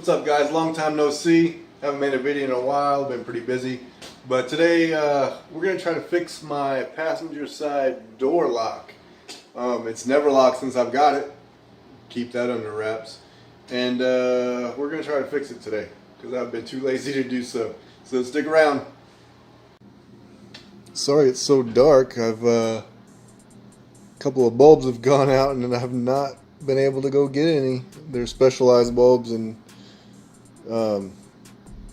What's up, guys? Long time no see. Haven't made a video in a while, been pretty busy. But today we're going to try to fix my passenger side door lock. It's never locked since I've got it. Keep that under wraps. And we're going to try to fix it today because I've been too lazy to do so. So stick around. Sorry it's so dark. A couple of bulbs have gone out and I've not been able to go get any. They're specialized bulbs and I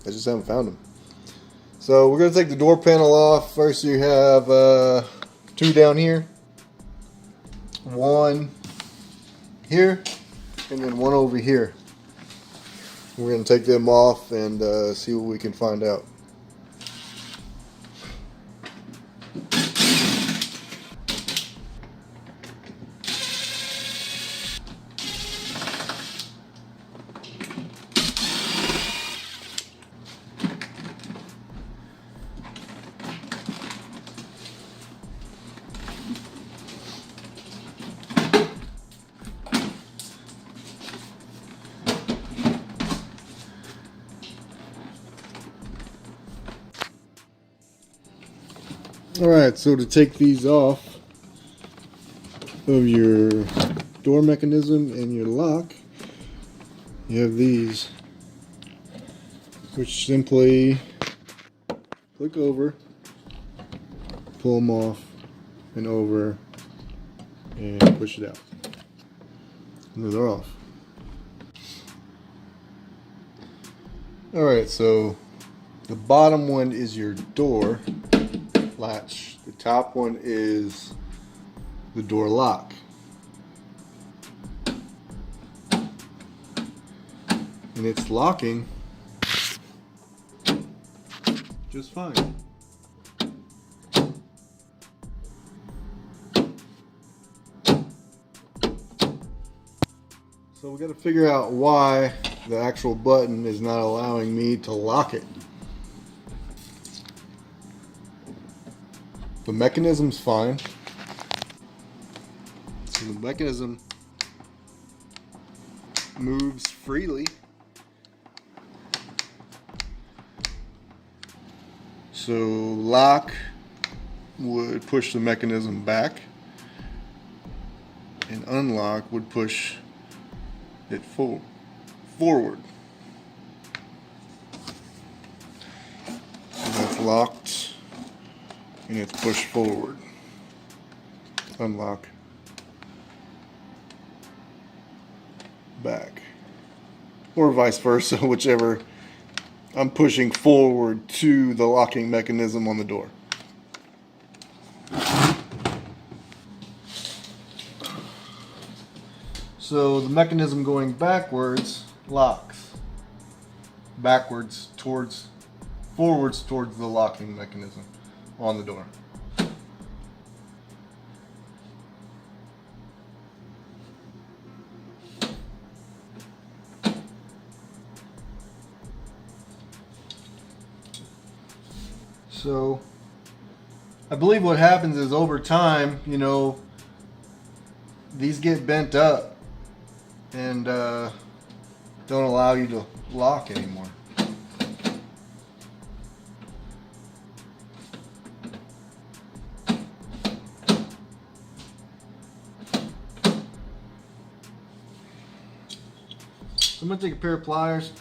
just haven't found them. So we're going to take the door panel off. First you have two down here, one here, and then one over here. We're going to take them off and see what we can find out. Alright, so to take these off of your door mechanism and your lock, you have these, which simply click over, pull them off and over, and push it out. And they're off. Alright, so the bottom one is your door latch. The top one is the door lock. And it's locking just fine. So we got to figure out why the actual button is not allowing me to lock it. The mechanism's fine. So the mechanism moves freely. So lock would push the mechanism back, and unlock would push it forward. So that's locked. And it's pushed forward. Unlock. Back. Or vice versa, whichever. I'm pushing forward to the locking mechanism on the door. So the mechanism going backwards locks. Backwards towards, forwards towards the locking mechanism on the door. So I believe what happens is over time, you know, these get bent up and don't allow you to lock anymore. I'm going to take a pair of pliers.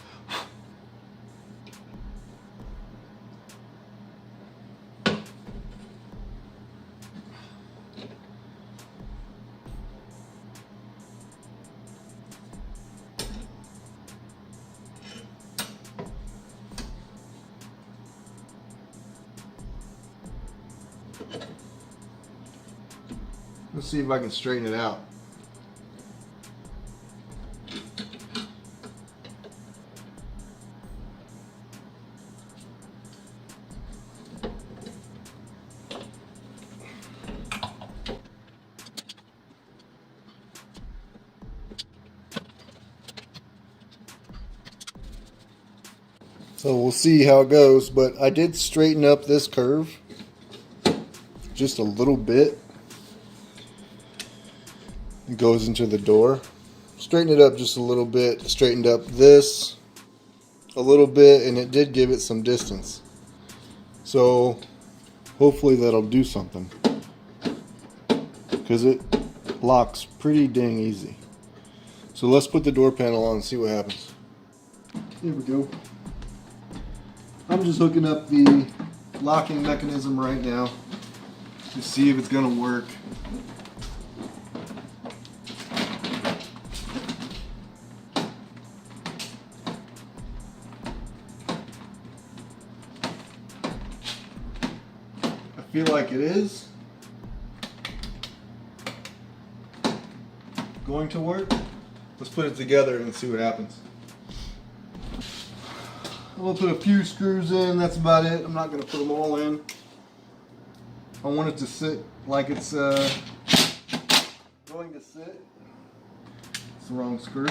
Let's see if I can straighten it out. So we'll see how it goes, but I did straighten up this curve just a little bit. It goes into the door. Straighten it up just a little bit. Straightened up this a little bit, and it did give it some distance. So hopefully that'll do something, because it locks pretty dang easy. So let's put the door panel on and see what happens. Here we go. I'm just hooking up the locking mechanism right now to see if it's going to work. I feel like it is going to work. Let's put it together and see what happens. I'm going to put a few screws in, that's about it. I'm not going to put them all in. I want it to sit like it's going to sit. It's the wrong screw.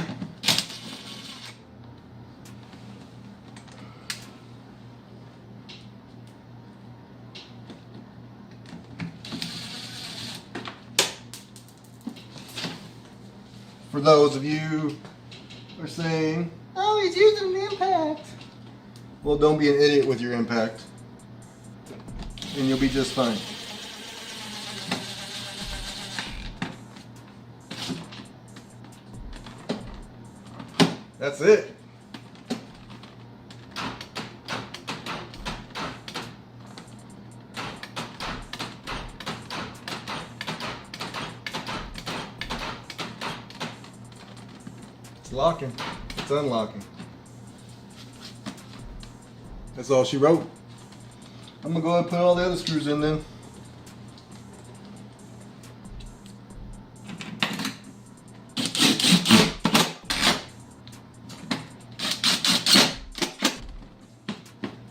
For those of you who are saying, oh, he's using an impact. Well, don't be an idiot with your impact, and you'll be just fine. That's it. It's locking. It's unlocking. That's all she wrote. I'm gonna go ahead and put all the other screws in then.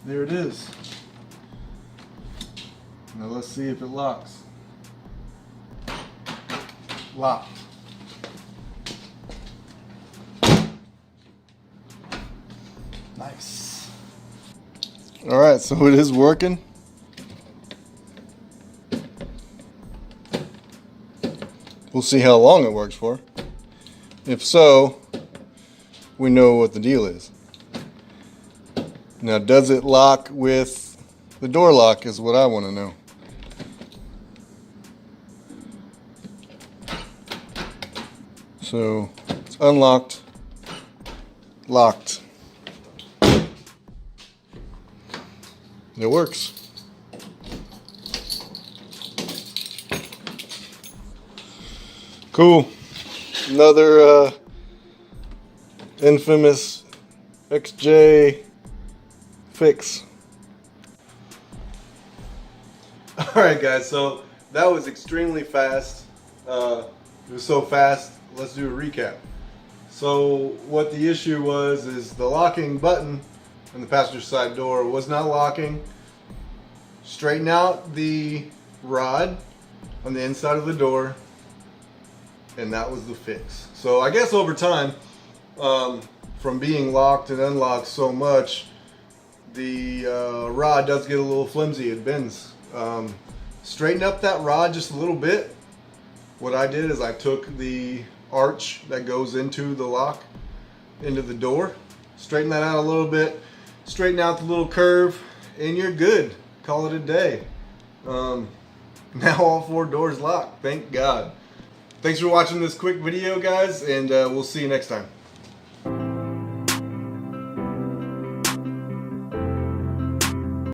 There it is. Now let's see if it locks. Locked. Nice. All right, so it is working. We'll see how long it works for. If so, we know what the deal is. Now, does it lock with the door lock is what I want to know. So, it's unlocked, locked. It works. Cool. Another infamous XJ fix. Alright guys, so that was extremely fast. It was so fast, let's do a recap. So what the issue was is the locking button on the passenger side door was not locking. Straighten out the rod on the inside of the door, and that was the fix. So I guess over time, from being locked and unlocked so much, the rod does get a little flimsy, it bends. Straighten up that rod just a little bit. What I did is I took the arch that goes into the lock, into the door, straighten that out a little bit, straighten out the little curve, and you're good. Call it a day. Now all 4 doors locked, thank God. Thanks for watching this quick video, guys, and we'll see you next time.